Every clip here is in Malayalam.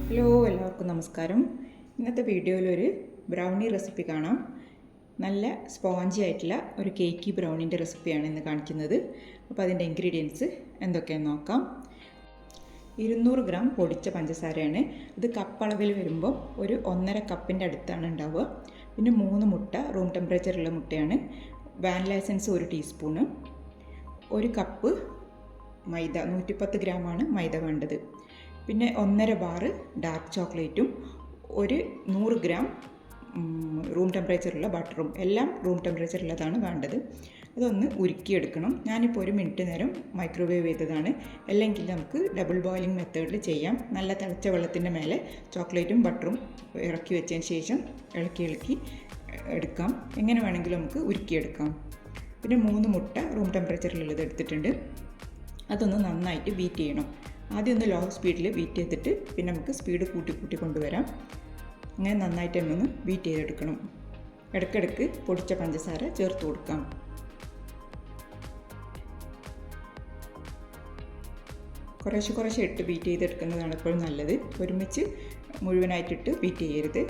ഹലോ, എല്ലാവർക്കും നമസ്കാരം. ഇന്നത്തെ വീഡിയോയിലൊരു ബ്രൗണി റെസിപ്പി കാണാം. നല്ല സ്പോഞ്ചി ആയിട്ടുള്ള ഒരു കേക്കി ബ്രൗണിൻ്റെ റെസിപ്പിയാണ് ഇന്ന് കാണിക്കുന്നത്. അപ്പോൾ അതിൻ്റെ ഇൻഗ്രീഡിയൻസ് എന്തൊക്കെയാണെന്ന് നോക്കാം. 200 ഗ്രാം പൊടിച്ച പഞ്ചസാരയാണ്. ഇത് കപ്പളവിൽ വരുമ്പോൾ ഒരു 1.5 കപ്പിൻ്റെ അടുത്താണ് ഉണ്ടാവുക. പിന്നെ 3 മുട്ട, റൂം ടെമ്പറേച്ചറുള്ള മുട്ടയാണ്. Vanilla essence 1 teaspoon. 1 കപ്പ് മൈദ, 110 ഗ്രാമാണ് മൈദ വേണ്ടത്. പിന്നെ 1.5 ബാർ ഡാർക്ക് ചോക്ലേറ്റും 100 ഗ്രാം റൂം ടെമ്പറേച്ചറുള്ള ബട്ടറും. എല്ലാം റൂം ടെമ്പറേച്ചറുള്ളതാണ് വേണ്ടത്. അതൊന്ന് ഉരുക്കിയെടുക്കണം. ഞാനിപ്പോൾ 1 മിനിറ്റ് നേരം മൈക്രോവേവ് ചെയ്തതാണ്. അല്ലെങ്കിൽ നമുക്ക് ഡബിൾ ബോയിലിംഗ് മെത്തേഡിൽ ചെയ്യാം. നല്ല തിളച്ച വെള്ളത്തിൻ്റെ മേലെ ചോക്ലേറ്റും ബട്ടറും ഇറക്കി വെച്ചതിന് ശേഷം ഇളക്കി എടുക്കാം. എങ്ങനെ വേണമെങ്കിലും നമുക്ക് ഉരുക്കിയെടുക്കാം. പിന്നെ 3 മുട്ട റൂം ടെമ്പറേച്ചറിലുള്ളത് എടുത്തിട്ടുണ്ട്. അതൊന്ന് നന്നായിട്ട് ബീറ്റ് ചെയ്യണം. ആദ്യം ഒന്ന് ലോ സ്പീഡിൽ ബീറ്റ് ചെയ്തിട്ട് പിന്നെ നമുക്ക് സ്പീഡ് കൂട്ടി കൊണ്ടുവരാം. അങ്ങനെ നന്നായിട്ട് തന്നെ ഒന്ന് ബീറ്റ് ചെയ്തെടുക്കണം. ഇടയ്ക്കിടയ്ക്ക് പൊടിച്ച പഞ്ചസാര ചേർത്ത് കൊടുക്കാം. കുറേശ്ശെ ഇട്ട് ബീറ്റ് ചെയ്തെടുക്കുന്നതാണ് എപ്പോഴും നല്ലത്. ഒരുമിച്ച് മുഴുവനായിട്ടിട്ട് ബീറ്റ് ചെയ്യരുത്.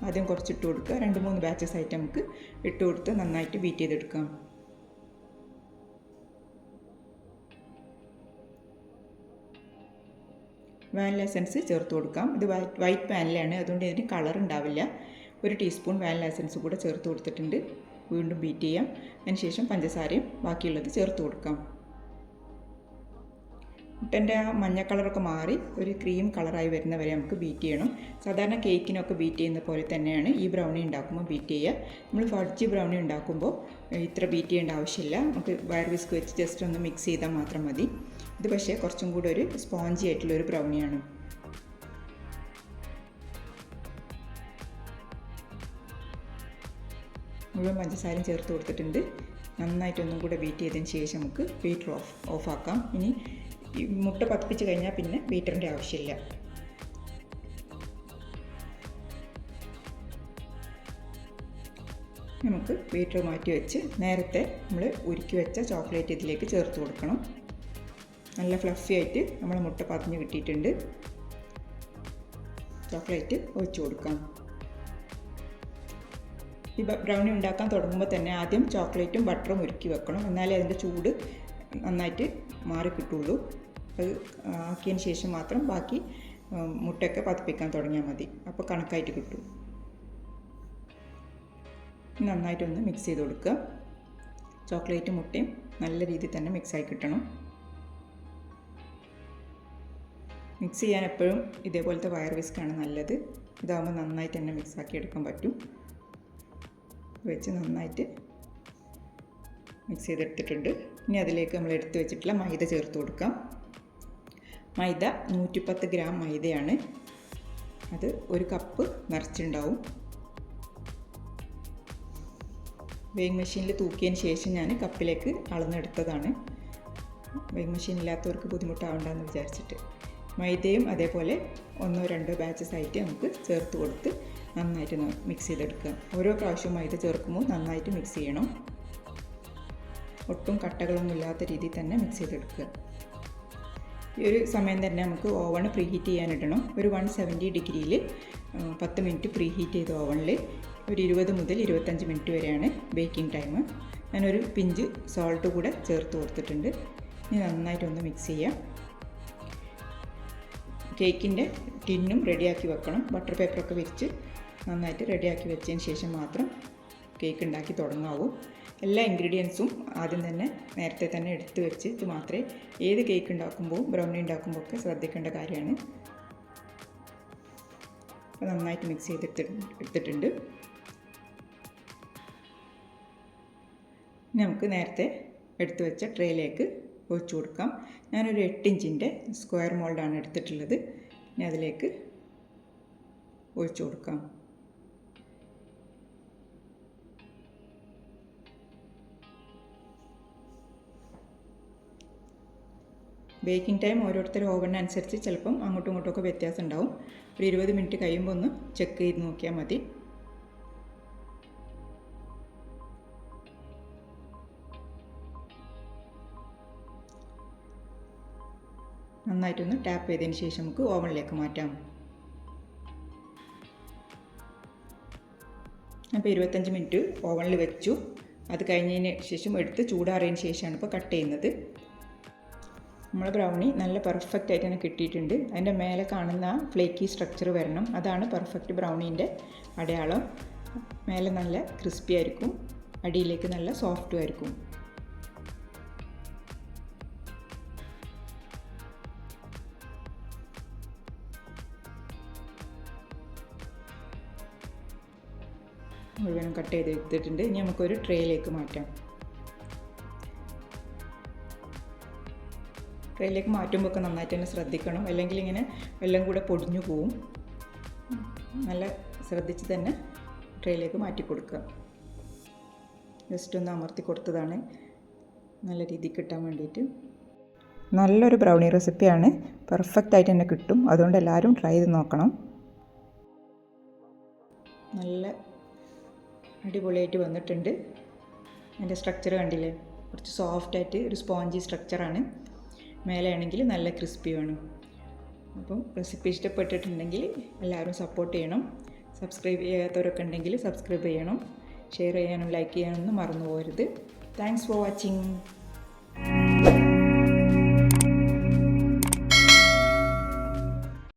ആദ്യം കുറച്ചിട്ട് കൊടുക്കുക. 2-3 ബാച്ചസ് ആയിട്ട് നമുക്ക് ഇട്ട് കൊടുത്ത് നന്നായിട്ട് ബീറ്റ് ചെയ്തെടുക്കാം. വാനില എസൻസ് ചേർത്ത് കൊടുക്കാം. ഇത് വൈറ്റ് വാനിലയാണ്, അതുകൊണ്ട് ഇതിന് കളർ ഉണ്ടാവില്ല. 1 ടീസ്പൂൺ വാനില എസൻസ് കൂടെ ചേർത്ത് കൊടുത്തിട്ടുണ്ട്. വീണ്ടും ബീറ്റ് ചെയ്യാം. അതിനുശേഷം പഞ്ചസാരയും ബാക്കിയുള്ളത് ചേർത്ത് കൊടുക്കാം. മുട്ടൻ്റെ ആ മഞ്ഞ കളറൊക്കെ മാറി ഒരു ക്രീം കളറായി വരുന്നവരെ നമുക്ക് ബീറ്റ് ചെയ്യണം. സാധാരണ കേക്കിനൊക്കെ ബീറ്റ് ചെയ്യുന്ന പോലെ തന്നെയാണ് ഈ ബ്രൗണി ഉണ്ടാക്കുമ്പോൾ ബീറ്റ് ചെയ്യുക. നമ്മൾ ഫഡ്ജ് ബ്രൗണി ഉണ്ടാക്കുമ്പോൾ ഇത്ര ബീറ്റ് ചെയ്യേണ്ട ആവശ്യമില്ല. നമുക്ക് വയർ വിസ്ക് വെച്ച് ജസ്റ്റ് ഒന്ന് മിക്സ് ചെയ്താൽ മാത്രം മതി. ഇത് പക്ഷേ കുറച്ചും കൂടെ ഒരു സ്പോഞ്ചി ആയിട്ടുള്ളൊരു ബ്രൗണിയാണ്. മുഴുവൻ പഞ്ചസാരയും ചേർത്ത് കൊടുത്തിട്ടുണ്ട്. നന്നായിട്ടൊന്നും കൂടെ ബീറ്റ് ചെയ്തതിന് ശേഷം നമുക്ക് ബീറ്റർ ഓഫാക്കാം. ഇനി ഈ മുട്ട പതിപ്പിച്ച് കഴിഞ്ഞാൽ പിന്നെ ബീറ്ററിൻ്റെ ആവശ്യമില്ല. നമുക്ക് ബീറ്റർ മാറ്റി വെച്ച് നേരത്തെ നമ്മൾ ഉരുക്കി വെച്ച ചോക്ലേറ്റ് ഇതിലേക്ക് ചേർത്ത് കൊടുക്കണം. നല്ല ഫ്ലഫി ആയിട്ട് നമ്മൾ മുട്ട പതിഞ്ഞ് കിട്ടിയിട്ടുണ്ട്. ചോക്ലേറ്റ് ഒഴിച്ചു കൊടുക്കാം. ഈ ബ്രൗണി ഉണ്ടാക്കാൻ തുടങ്ങുമ്പോൾ തന്നെ ആദ്യം ചോക്ലേറ്റും ബട്ടറും ഉരുക്കി വെക്കണം. എന്നാലേ അതിൻ്റെ ചൂട് നന്നായിട്ട് മാറി കിട്ടുള്ളൂ. അത് ആക്കിയതിന് ശേഷം മാത്രം ബാക്കി മുട്ടയൊക്കെ പതിപ്പിക്കാൻ തുടങ്ങിയാൽ മതി. അപ്പോൾ കണക്കായിട്ട് കിട്ടും. നന്നായിട്ടൊന്ന് മിക്സ് ചെയ്ത് കൊടുക്കുക. ചോക്ലേറ്റും മുട്ടയും നല്ല രീതിയിൽ തന്നെ മിക്സായി കിട്ടണം. മിക്സ് ചെയ്യാൻ എപ്പോഴും ഇതേപോലത്തെ വയർ വിസ്കാണ് നല്ലത്. ഇതാകുമ്പോൾ നന്നായിട്ട് തന്നെ മിക്സാക്കി എടുക്കാൻ പറ്റും. വെച്ച് നന്നായിട്ട് മിക്സ് ചെയ്തെടുത്തിട്ടുണ്ട്. ഇനി അതിലേക്ക് നമ്മൾ എടുത്ത് വെച്ചിട്ടുള്ള മൈദ ചേർത്ത് കൊടുക്കാം. മൈദ 110 ഗ്രാം മൈദയാണ്. അത് 1 കപ്പ് നിറച്ചുണ്ടാവും. വെയിങ് മെഷീനിൽ തൂക്കിയതിന് ശേഷം ഞാൻ കപ്പിലേക്ക് അളന്നെടുത്തതാണ്. വെയിങ് മെഷീൻ ഇല്ലാത്തവർക്ക് ബുദ്ധിമുട്ടാവണ്ടെന്ന് വിചാരിച്ചിട്ട്. മൈദയും അതേപോലെ 1-2 ബാച്ചസ് ആയിട്ട് നമുക്ക് ചേർത്ത് കൊടുത്ത് നന്നായിട്ട് മിക്സ് ചെയ്തെടുക്കുക. ഓരോ പ്രാവശ്യവും മൈദ ചേർക്കുമ്പോൾ നന്നായിട്ട് മിക്സ് ചെയ്യണം. ഒട്ടും കട്ടകളൊന്നും ഇല്ലാത്ത രീതിയിൽ തന്നെ മിക്സ് ചെയ്തെടുക്കുക. ഈ ഒരു സമയം തന്നെ നമുക്ക് ഓവൺ പ്രീ ഹീറ്റ് ചെയ്യാനിടണം. ഒരു 170 ഡിഗ്രിയിൽ 10 മിനിറ്റ് പ്രീ ഹീറ്റ് ചെയ്ത ഓവണിൽ ഒരു 20 മുതൽ 25 മിനിറ്റ് വരെയാണ് ബേക്കിംഗ് ടൈം. ഞാനൊരു പിഞ്ച് സോൾട്ട് കൂടെ ചേർത്ത് കൊടുത്തിട്ടുണ്ട്. ഇനി നന്നായിട്ടൊന്ന് മിക്സ് ചെയ്യാം. കേക്കിൻ്റെ ടിന്നും റെഡിയാക്കി വെക്കണം. ബട്ടർ പേപ്പറൊക്കെ വിരിച്ച് നന്നായിട്ട് റെഡിയാക്കി വെച്ചതിന് ശേഷം മാത്രം കേക്ക് ഉണ്ടാക്കി തുടങ്ങാവൂ. എല്ലാ ഇൻഗ്രീഡിയൻസും ആദ്യം തന്നെ നേരത്തെ തന്നെ എടുത്ത് വെച്ച് ഇത് മാത്രമേ ഏത് കേക്ക് ഉണ്ടാക്കുമ്പോൾ ബ്രൗണി ഉണ്ടാക്കുമ്പോൾ ഒക്കെ ശ്രദ്ധിക്കേണ്ട കാര്യമാണ്. അപ്പോൾ നന്നായിട്ട് മിക്സ് എടുത്തിട്ടുണ്ട്. നമുക്ക് നേരത്തെ എടുത്തു വെച്ച ട്രേയിലേക്ക് ഒഴിച്ചു കൊടുക്കാം. ഞാനൊരു 8 ഇഞ്ചിൻ്റെ സ്ക്വയർ മോൾഡാണ് എടുത്തിട്ടുള്ളത്. ഇനി അതിലേക്ക് ഒഴിച്ചു കൊടുക്കാം. ബേക്കിംഗ് ടൈം ഓരോരുത്തരും ഓവണിനനുസരിച്ച് ചിലപ്പം അങ്ങോട്ടും ഇങ്ങോട്ടുമൊക്കെ വ്യത്യാസം ഉണ്ടാവും. ഒരു 20 മിനിറ്റ് കഴിയുമ്പോൾ ഒന്ന് ചെക്ക് ചെയ്ത് നോക്കിയാൽ മതി. നന്നായിട്ടൊന്ന് ടാപ്പ് ചെയ്തതിന് ശേഷം നമുക്ക് ഓവനിലേക്ക് മാറ്റാം. അപ്പോൾ 25 മിനിറ്റ് ഓവനിൽ വെച്ചു. അത് കഴിഞ്ഞതിന് ശേഷം എടുത്ത് ചൂടാറിയതിന് ശേഷമാണ് ഇപ്പോൾ കട്ട് ചെയ്യുന്നത്. നമ്മൾ ബ്രൗണി നല്ല പെർഫെക്റ്റ് ആയിട്ട് തന്നെ കിട്ടിയിട്ടുണ്ട്. അതിൻ്റെ മേലെ കാണുന്ന ഫ്ലേക്കി സ്ട്രക്ചർ വരണം, അതാണ് പെർഫെക്റ്റ് ബ്രൗണീൻ്റെ അടയാളം. മേലെ നല്ല ക്രിസ്പി ആയിരിക്കും, അടിയിലേക്ക് നല്ല സോഫ്റ്റും ആയിരിക്കും. മുഴുവനും കട്ട് ചെയ്ത് എടുത്തിട്ടുണ്ട്. ഇനി നമുക്കൊരു ട്രേയിലേക്ക് മാറ്റാം. ട്രേയിലേക്ക് മാറ്റുമ്പോൾ ഒക്കെ നന്നായിട്ട് തന്നെ ശ്രദ്ധിക്കണം, അല്ലെങ്കിൽ ഇങ്ങനെ എല്ലാം കൂടെ പൊടിഞ്ഞു പോവും. നല്ല ശ്രദ്ധിച്ച് തന്നെ ട്രേയിലേക്ക് മാറ്റി കൊടുക്കുക. ജസ്റ്റ് ഒന്ന് അമർത്തി കൊടുത്തതാണ് നല്ല രീതിക്ക് കിട്ടാൻ വേണ്ടിയിട്ട്. നല്ലൊരു ബ്രൗണി റെസിപ്പിയാണ്, പെർഫെക്റ്റ് ആയിട്ട് തന്നെ കിട്ടും. അതുകൊണ്ട് എല്ലാവരും ട്രൈ ചെയ്ത് നോക്കണം. നല്ല അടിപൊളിയായിട്ട് വന്നിട്ടുണ്ട്. അതിൻ്റെ സ്ട്രക്ചർ കണ്ടില്ലേ, കുറച്ച് സോഫ്റ്റായിട്ട് ഒരു സ്പോഞ്ചി സ്ട്രക്ചറാണ്. മേലെയാണെങ്കിൽ നല്ല ക്രിസ്പിയാണ്. അപ്പം റെസിപ്പി ഇഷ്ടപ്പെട്ടിട്ടുണ്ടെങ്കിൽ എല്ലാവരും സപ്പോർട്ട് ചെയ്യണം. സബ്സ്ക്രൈബ് ചെയ്യാത്തവരൊക്കെ ഉണ്ടെങ്കിൽ സബ്സ്ക്രൈബ് ചെയ്യണം. ഷെയർ ചെയ്യാനും ലൈക്ക് ചെയ്യാനൊന്നും മറന്നു പോകരുത്. Thanks for watching.